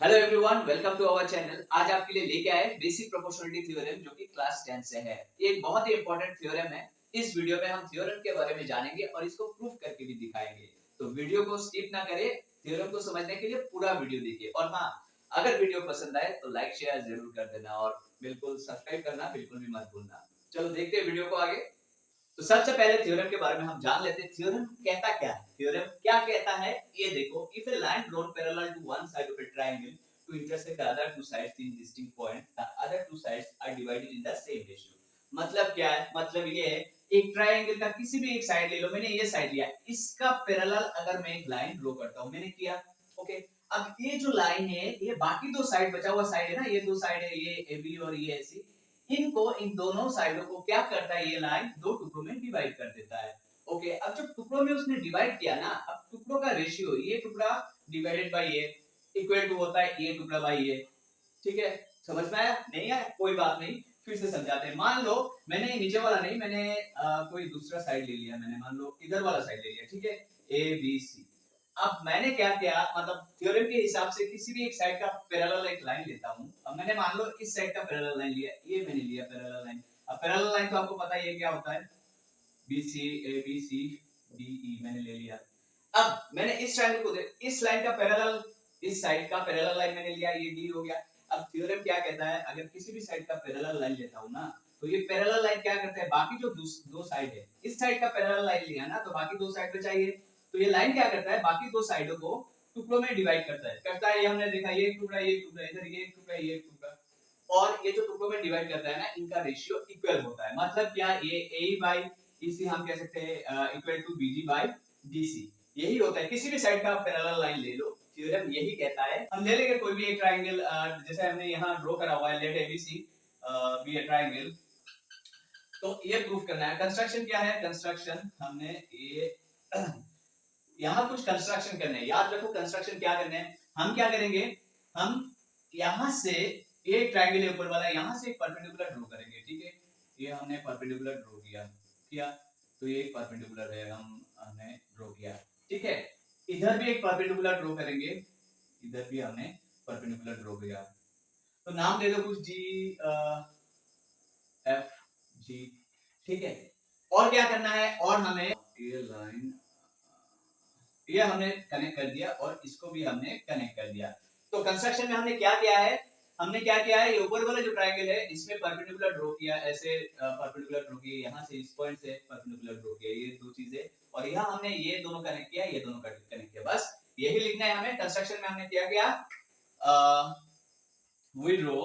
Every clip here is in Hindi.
Hello everyone, welcome to our channel. आज आपके लिए लेके आए बेसिक प्रोपोर्शनलिटी थ्योरम जो कि क्लास 10 से है। ये एक बहुत ही इंपॉर्टेंट थ्योरम है। इस वीडियो में हम थ्योरम के बारे में जानेंगे और इसको प्रूफ करके भी दिखाएंगे। तो वीडियो को स्किप ना करें, थ्योरम को समझने के लिए पूरा वीडियो देखिए। और हाँ, अगर वीडियो पसंद आए तो लाइक शेयर जरूर कर देना और बिल्कुल सब्सक्राइब करना बिल्कुल भी मत भूलना। चलो देखते हैं वीडियो को आगे। तो सबसे पहले थ्योरम के बारे में हम जान लेते हैं। थ्योरम कहता क्या है? थ्योरम क्या कहता है ये देखो, if a line drawn parallel to one side of a triangle to intersect the other two sides in distinct point, the other two sides are divided in the same ratio. मतलब क्या है? मतलब ये है, एक ट्रायंगल का किसी भी एक साइड ले लो। मैंने ये साइड लिया, इसका पैरेलल अगर मैं एक लाइन ड्रॉ करता हूं, मैंने किया, ओके। अब ये जो लाइन है, ये बाकी दो साइड, बचा हुआ साइड है ना, ये दो साइड है, ये AB और ये AC, इनको, इन दोनों साइडों को क्या करता है, ये लाइन दो टुकड़ों में डिवाइड कर देता है। ओके, अब जब टुकड़ों में उसने डिवाइड किया ना, अब टुकड़ों का रेशियो, ये टुकड़ा डिवाइडेड बाय ये इक्वल टू होता है ये टुकड़ा बाय ये। ठीक है, समझ में आया? नहीं आया? कोई बात नहीं, फिर से समझाते हैं। मान लो मैंने नीचे वाला नहीं, मैंने कोई दूसरा साइड ले लिया, मैंने मान लो इधर वाला साइड ले लिया, ठीक है, ABC। अब मैंने क्या किया, मतलब थ्योरम के हिसाब से किसी भी एक साइड का पैरेलल एक लाइन लेता हूं। अब मैंने मान लो इस साइड का पैरेलल लाइन लिया, ये मैंने लिया पैरेलल लाइन। अब पैरेलल लाइन तो आपको पता ही है क्या होता है, BC ABC DE मैंने ले लिया। अब मैंने इस ट्रायंगल को इस लाइन का पैरेलल, इस साइड का पैरेलल लाइन मैंने लिया, ये D हो गया। अब थ्योरम क्या कहता है, अगर किसी भी साइड का पैरेलल लाइन लेता हूं ना, तो ये पैरेलल लाइन क्या करता है, बाकी जो दो साइड है, इस साइड का पैरेलल लाइन लिया ना, तो बाकी दो साइड बचा ये, तो ये लाइन क्या करता है, बाकी दो साइडों को टुकड़ों में डिवाइड करता है। ये हमने देखा, ये एक टुकड़ा, ये एक टुकड़ा, इधर ये एक टुकड़ा, ये एक टुकड़ा, और ये जो टुकड़ों में डिवाइड करता है ना, इनका रेशियो इक्वल होता है। मतलब क्या, ये AE बाय EC हम कह सकते हैं equal to BD by DC। यही होता है, किसी भी साइड का पैरेलल लाइन ले लो, थ्योरम यही कहता है। हम ले लेंगे कोई भी एक ट्रायंगल, जैसे हमने यहाँ ड्रॉ करा हुआ है, let ABC be a triangle. तो ये प्रूफ करना है। कंस्ट्रक्शन क्या है? कंस्ट्रक्शन हमने ये यहाँ कुछ कंस्ट्रक्शन करने हैं। याद रखो कंस्ट्रक्शन क्या करने हैं। हम क्या करेंगे, हम यहाँ से एक ट्रायंगल है ऊपर वाला, यहाँ से एक परपेंडिकुलर ड्रॉ करेंगे, ठीक है। ये हमने परपेंडिकुलर ड्रॉ किया तो ये एक परपेंडिकुलर है, हमने ड्रॉ किया, ठीक है। इधर भी एक परपेंडिकुलर ड्रॉ करेंगे, इधर भी हमने परपेंडिकुलर ड्रॉ किया। तो नाम दे दो कुछ GFG, ठीक है। और क्या करना है, और हमें ये लाइन, ये हमने कनेक्ट कर दिया और इसको भी हमने कनेक्ट कर दिया। तो कंस्ट्रक्शन में हमने क्या किया है, ये ऊपर वाला जो ट्रायंगल है, इसमें परपेंडिकुलर ड्रॉ किया, ऐसे परपेंडिकुलर ड्रॉ किया, यहाँ से इस पॉइंट से परपेंडिकुलर ड्रॉ किया, ये दो चीजें, और यहाँ हमने ये दोनों कनेक्ट किया, ये दोनों कनेक्ट किया। बस यही लिखना है हमें। कंस्ट्रक्शन में हमने क्या किया, वी ड्रॉ,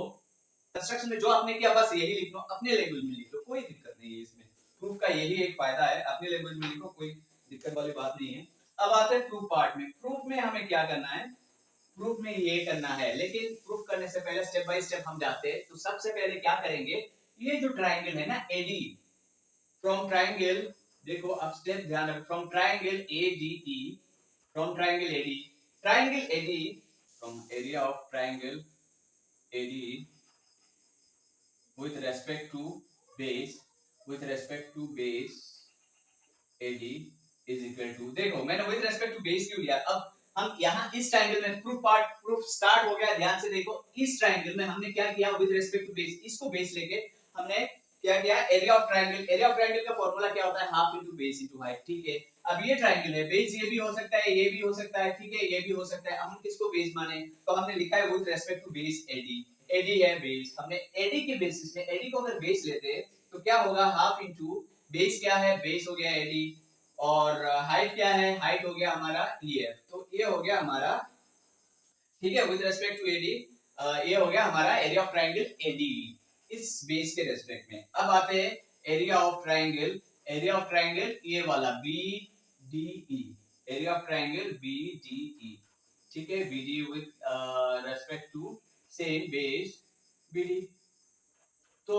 कंस्ट्रक्शन में जो आपने किया बस यही लिख लो, अपने लैंग्वेज में लिख लो, कोई दिक्कत नहीं है इसमें। प्रूफ का यही एक फायदा है, अपने लैंग्वेज में लिखो, कोई दिक्कत वाली बात नहीं है। अब आते हैं प्रूफ पार्ट में। प्रूफ में हमें क्या करना है, प्रूफ में ये करना है, लेकिन प्रूफ करने से पहले स्टेप बाय स्टेप हम जाते हैं। तो सबसे पहले क्या करेंगे, ये जो ट्रायंगल है ना AD, फ्रॉम ट्रायंगल, देखो अब स्टेप ध्यान रखो, from triangle ADE, from triangle AD, from area of triangle ADE with respect to base AD is equal to, देखो मैंने with respect to base क्यों लिया। अब हम यहाँ इस ट्रायंगल में प्रूफ स्टार्ट हो गया। ध्यान से देखो, इस ट्रायंगल में हमने क्या किया, विद रिस्पेक्ट टू बेस, इसको बेस लेके हमने क्या किया, एरिया ऑफ ट्रायंगल का फॉर्मूला क्या होता है, half into base into height, ठीक है। अब ये ट्रायंगल है, बेस ये भी हो सकता है, ये भी हो सकता है, ठीक है, ये भी हो सकता है। हम किसको बेस माने, तो हमने लिखा है with respect to base AD है बेस। हमने AD के बेसिस में, AD को अगर बेस लेते हैं तो क्या होगा, हाफ इनटू बेस, क्या है, बेस हो गया AD, और हाइट क्या है, हाइट हो गया हमारा EF। तो ये हो गया हमारा, ठीक है, विद रिस्पेक्ट टू AD, ये हो गया हमारा एरिया ऑफ ट्रायंगल ADE इस बेस के रेस्पेक्ट में। अब आते हैं एरिया ऑफ ट्रायंगल ये वाला BDE, area of triangle BDE, ठीक है, BD with respect to same base BD। तो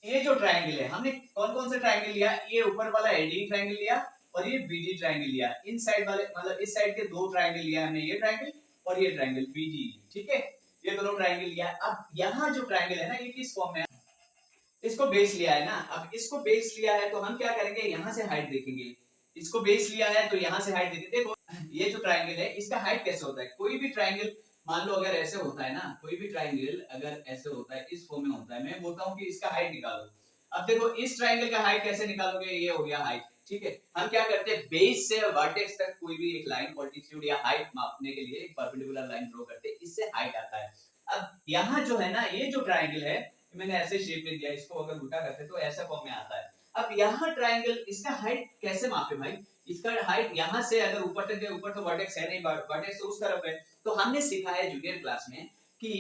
ये जो ट्रायंगल है, हमने कौन कौन से ट्रायंगल लिया, ये ऊपर वाला AD ट्रायंगल लिया और ये BD ट्रायंगल लिया। इन साइड वाले, मतलब इस साइड के दो ट्रायंगल लिया हमने, ये ट्रायंगल और ये ट्रायंगल BD, ठीक है, ये दोनों ट्रायंगल लिया। अब यहाँ जो ट्रायंगल है ना, ये किस फॉर्म में है, इसको बेस लिया है ना। अब इसको बेस लिया है तो हम क्या करेंगे, यहाँ से हाइट देखेंगे। इसको बेस लिया है तो यहाँ से हाइट देखेंगे। देखो ये जो ट्रायंगल है, इसका हाइट कैसे होता है, कोई भी ट्रायंगल मान लो अगर ऐसे होता है ना, कोई भी ट्राइंगल अगर ऐसे होता है, इस फॉर्म में होता है, मैं बोलता हूँ कि इसका हाइट निकालो। अब देखो इस ट्राइंगल का हाइट कैसे निकालोगे, ये हो गया हाइट, ठीक है। हम क्या करते हैं, बेस से वर्टेक्स तक कोई भी एक लाइन, ऑल्टीट्यूड या हाइट मापने के लिए एक परपेंडिकुलर लाइन ड्रॉ करते हैं, इससे हाइट आता है। अब यहाँ जो है ना, ये जो ट्राइंगल है, मैंने ऐसे शेप में दिया, इसको अगर उल्टा करते तो ऐसा फॉर्म में आता है। अब यहाँ ट्राइंगल, इसका हाइट कैसे मापे भाई, इसका हाइट यहाँ से अगर ऊपर तक है, ऊपर तो वर्टेक्स है नहीं, वर्टेक्स तो उस तरफ है, तो हमने सीखा है जूनियर क्लास में कि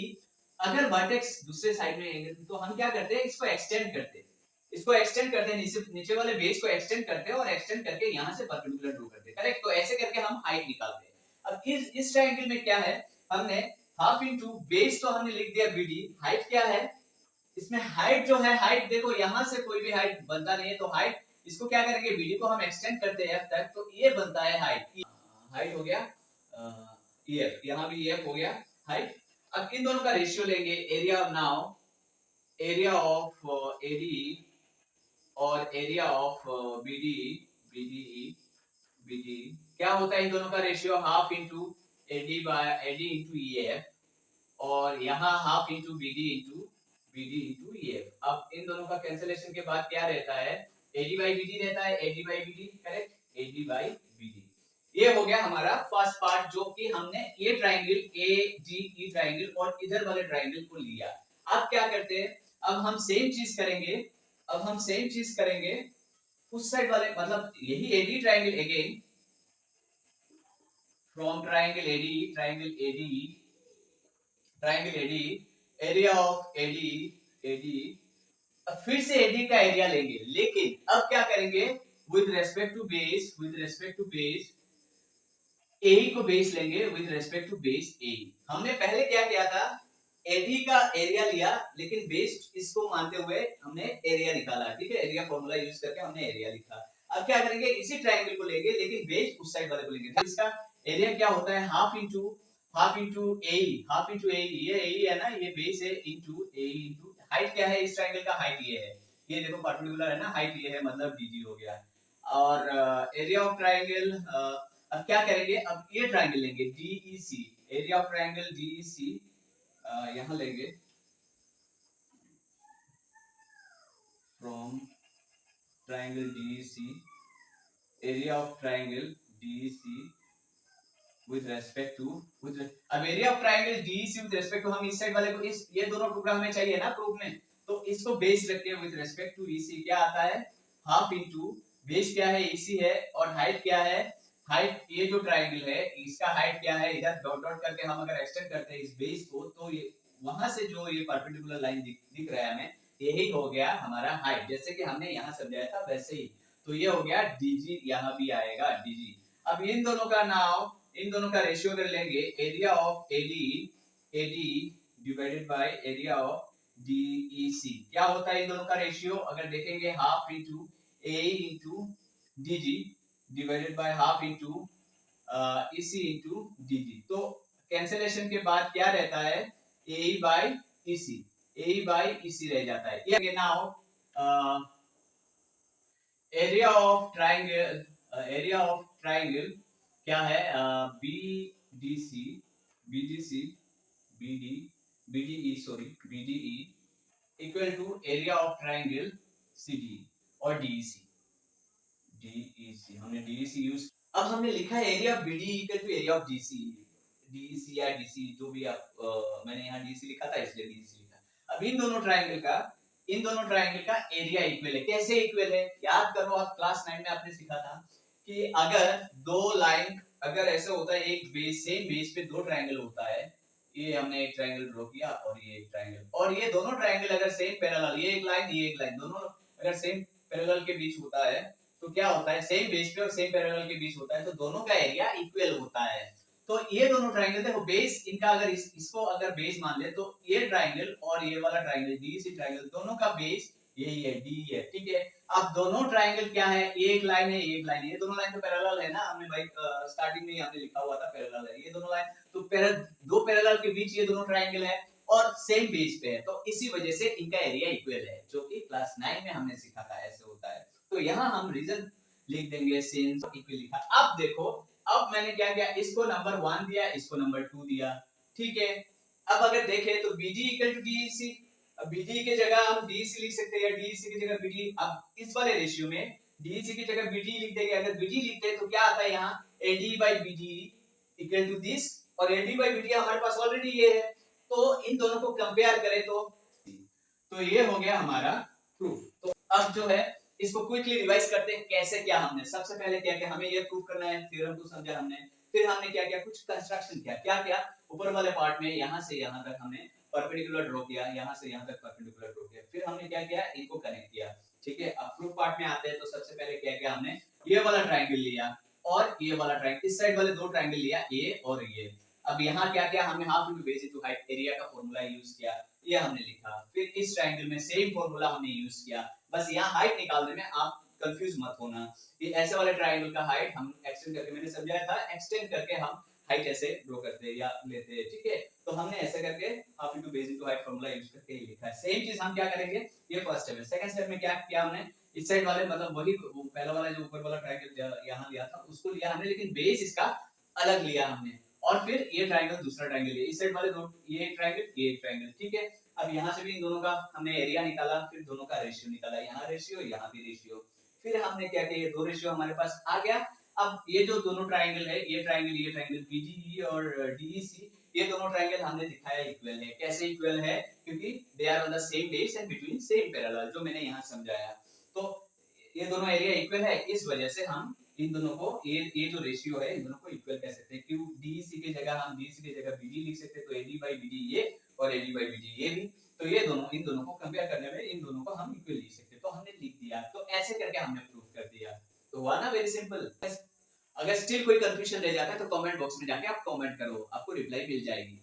अगर वर्टेक्स दूसरे साइड में है तो हम क्या करते हैं, इसको एक्सटेंड करते हैं, इसको एक्सटेंड करते हैं, नीचे वाले बेस को एक्सटेंड करते हैं और एक्सटेंड करके यहाँ से परपेंडिकुलर ड्रॉ करते हैं, करेक्ट। तो ऐसे करके हम हाइट निकालते हैं। अब इस ट्रायंगल में क्या है, हमने हाफ इंटू बेस तो हमने लिख दिया बीडी, हाइट क्या है, इसमें हाइट जो है, हाइट देखो यहाँ से कोई भी हाइट बनता नहीं है, तो हाइट इसको क्या करेंगे, बीडी को हम एक्सटेंड करते हैं एफ तक, तो ये बनता है हाइट। हाइट हो गया एफ, यहाँ भी एफ हो गया हाइट। अब इन दोनों का रेशियो लेंगे, area of now, area of A D और area of B D, B D B D क्या होता है, इन दोनों का ratio half into A D by A D into E F, और यहाँ half into B D into E F. अब इन दोनों का कैंसिलेशन के बाद क्या रहता है, एडी बाई बीडी रहता है, AD by BD, correct, AD by BD. ये हो गया हमारा फर्स्ट पार्ट, जो कि हमने ये triangle A D E triangle और इधर वाले ट्राइंगल को लिया। अब क्या करते हैं, अब हम सेम चीज करेंगे, अब हम सेम चीज करेंगे उस साइड वाले, मतलब यही AD triangle again, from triangle AD, area of AD, अब फिर से एडी का एरिया लेंगे, लेकिन अब क्या करेंगे, विद रेस्पेक्ट टू बेस, एई को बेस लेंगे विद रेस्पेक्ट टू बेस ए। हमने पहले क्या किया था, एडी का एरिया लिया, लेकिन बेस इसको मानते हुए हमने एरिया निकाला, ठीक है, एरिया फॉर्मूला यूज करके हमने एरिया लिखा। अब क्या करेंगे, इसी ट्रायंगल को लेंगे, लेकिन बेस उस साइड वाले को लेंगे, तो इसका एरिया क्या होता है, हाफ इंटू ए, हाफ इंटू ए, ये ए है ना, ये बेस है, इंटू ए इंटू हाइट क्या है, इस ट्रायंगल का हाइट ये है, ये देखो पर्टिकुलर है ना, हाइट ये है, मतलब डीजी हो गया। और एरिया ऑफ ट्रायंगल, अब क्या करेंगे, अब ये ट्रायंगल लेंगे D E C, area of triangle D E C यहां लेंगे, from triangle D E C, area of triangle D E C with respect to, अब area of triangle D E C with respect to, हम इस साइड वाले को, इस ये दोनों टुकड़ा हमें चाहिए ना प्रूफ में, तो इसको बेस रखते हैं, विद रेस्पेक्ट टू ईसी क्या आता है, हाफ इंटू बेस क्या है, ईसी है, और हाइट क्या है, हाइट ये जो ट्रायंगल है इसका हाइट क्या है, इधर डॉट डॉट करके हम अगर एक्सटेंड करते हैं इस बेस को, तो ये वहां से जो ये परपेंडिकुलर लाइन दिख रहा है हमें, यही हो गया हमारा हाइट, जैसे कि हमने यहाँ समझाया था वैसे ही। तो ये हो गया डीजी, यहाँ भी आएगा डीजी। अब इन दोनों का नाम, इन दोनों का रेशियो अगर लेंगे, area of AD divided by area of DEC, क्या होता है इन दोनों का रेशियो, अगर देखेंगे half into A into DG divided by half into EC into DG. तो कैंसिलेशन के बाद क्या रहता है, A by EC, A by EC रह जाता है। ये नाउ एरिया ऑफ ट्रायंगल क्या है, BDC, BDC, BD, BDE, sorry BDE equal to area of triangle CD और डीईसी, डीईसी हमने डीईसी यूज, अब हमने लिखा है area of BD equal to area of DC, DEC या डीसी जो भी आप, मैंने यहाँ डीसी लिखा था इसलिए डीसी लिखा। अब इन दोनों ट्रायंगल का एरिया इक्वल है, कैसे इक्वल है, याद करो, आप क्लास 9 में आपने सीखा था कि अगर दो लाइन, अगर ऐसा होता है एक बेस, सेम बेस पे दो ट्रायंगल होता है, ये हमने एक ट्रायंगल ड्रॉ किया और ये एक ट्रायंगल, और ये दोनों ट्रायंगल अगर सेम पैरेलल, ये एक लाइन ये एक लाइन, दोनों अगर सेम पैरेलल के बीच होता है, तो क्या होता है, सेम बेस पे और सेम पैरेलल के बीच होता है, तो दोनों का एरिया इक्वल होता है। तो ये दोनों ट्रायंगल देखो, बेस इनका अगर इसको अगर बेस मान ले, तो ये ट्रायंगल और ये वाला ट्रायंगल डीसी ट्रायंगल, दोनों का बेस यही है, डी है, ठीक है। अब दोनों ट्रायंगल क्या है, एक लाइन है एक लाइन है, ये दोनों लाइन तो पैरेलल है ना, हमने भाई स्टार्टिंग में हमने लिखा हुआ था पैरेलल है, ये दोनों लाइन तो दो पैरेलल के बीच ये दोनों ट्रायंगल है और सेम बेस पे है, तो इसी वजह से इनका एरिया इक्वल है, जो कि क्लास 9 में हमने सीखा था ऐसे होता है। तो यहाँ हम रीजन लिख देंगे, सिंस इक्वल लिखा। अब देखो, अब मैंने क्या किया, इसको नंबर 1 दिया, इसको नंबर 2 दिया, ठीक है। अब अगर देखें तो BG इक्वल टू DEC, अब BG की जगह हम DEC लिख सकते हैं या DEC की जगह BG। अब इस वाले रेशियो में DEC की जगह BG लिख देंगे। अगर BG लिखते हैं तो क्या आता है यहाँ AD by BG equal to this, और AD by BG हमारे पास ऑलरेडी ये है, तो इन दोनों को कंपेयर करें तो ये हो गया हमारा प्रूफ। तो अब जो है इसको क्विकली रिवाइज करते हैं कैसे क्या हमने सबसे पहले क्या किया, हमें ये प्रूव करना है, थ्योरम को समझा हमने, फिर हमने क्या किया, कुछ कंस्ट्रक्शन किया। क्या किया, ऊपर वाले पार्ट में यहां से यहां तक हमने परपेंडिकुलर ड्रॉ किया, यहां से यहां तक परपेंडिकुलर ड्रॉ किया, फिर हमने क्या किया, इनको कनेक्ट किया। ठीक है, अब प्रूफ पार्ट में आते हैं तो सबसे पहले क्या किया, हमने ये वाला ट्रायंगल लिया और ये वाला ट्रायंगल, इस साइड वाले दो ट्रायंगल लिया, ये और ये। अब यहाँ क्या किया, हमने half into base into height area का फॉर्मूला यूज किया, ये हमने लिखा। फिर इस ट्रायंगल में सेम फॉर्मूला हमने यूज किया, बस यहाँ हाइट निकालने में आप कंफ्यूज मत होना। ये ऐसे वाले ट्रायंगल का हाइट हम एक्सटेंड करके, मैंने समझाया था, एक्सटेंड करके हम हाइट ऐसे ड्रॉ करते हैं या लेते हैं। ठीक है, तो हमने ऐसे करके half into base into height formula use करके ही लिखा है। सेम चीज हम क्या करेंगे, ये फर्स्ट स्टेप है। सेकंड स्टेप में क्या किया हमने, इस साइड वाले मतलब वही पहला वाला जो ऊपर वाला ट्रायंगल यहाँ लिया था उसको लिया हमने, लेकिन बेस इसका अलग लिया हमने, और फिर ये ट्रायंगल दूसरा ट्रायंगल लिया, इस साइड वाले दो, ये ट्रायंगल ये ट्रायंगल। ठीक है, अब यहाँ से भी इन दोनों का हमने एरिया निकाला, फिर दोनों का रेशियो निकाला, यहाँ रेशियो यहाँ भी रेशियो। फिर हमने क्या किया, ये दो रेशियो हमारे पास आ गया। अब ये जो दोनों ट्रायंगल है, ये ट्रायंगल BGE और DEC, ये दोनों ट्रायंगल हमने दिखाया इक्वल है। कैसे इक्वल है, क्योंकि they are on the same base and between same parallel, जो मैंने यहाँ समझाया। तो ये दोनों एरिया इक्वल है, इस वजह से हम इन दोनों को, ये जो रेशियो है इन दोनों को इक्वल कह सकते हैं। क्यों, DEC की जगह हम DEC की जगह BG लिख सकते हैं, तो AD by BG ये और AD by BG ये भी, तो ये दोनों, इन दोनों को कंपेयर करने में इन दोनों को हम इक्वल लिख सकते हैं, तो हमने लिख दिया। तो ऐसे करके हमने प्रूव कर दिया। तो हुआ ना वेरी सिंपल। अगर स्टिल कोई कंफ्यूजन रह जाता है तो कमेंट बॉक्स में जाके आप कमेंट करो, आपको रिप्लाई मिल जाएगी।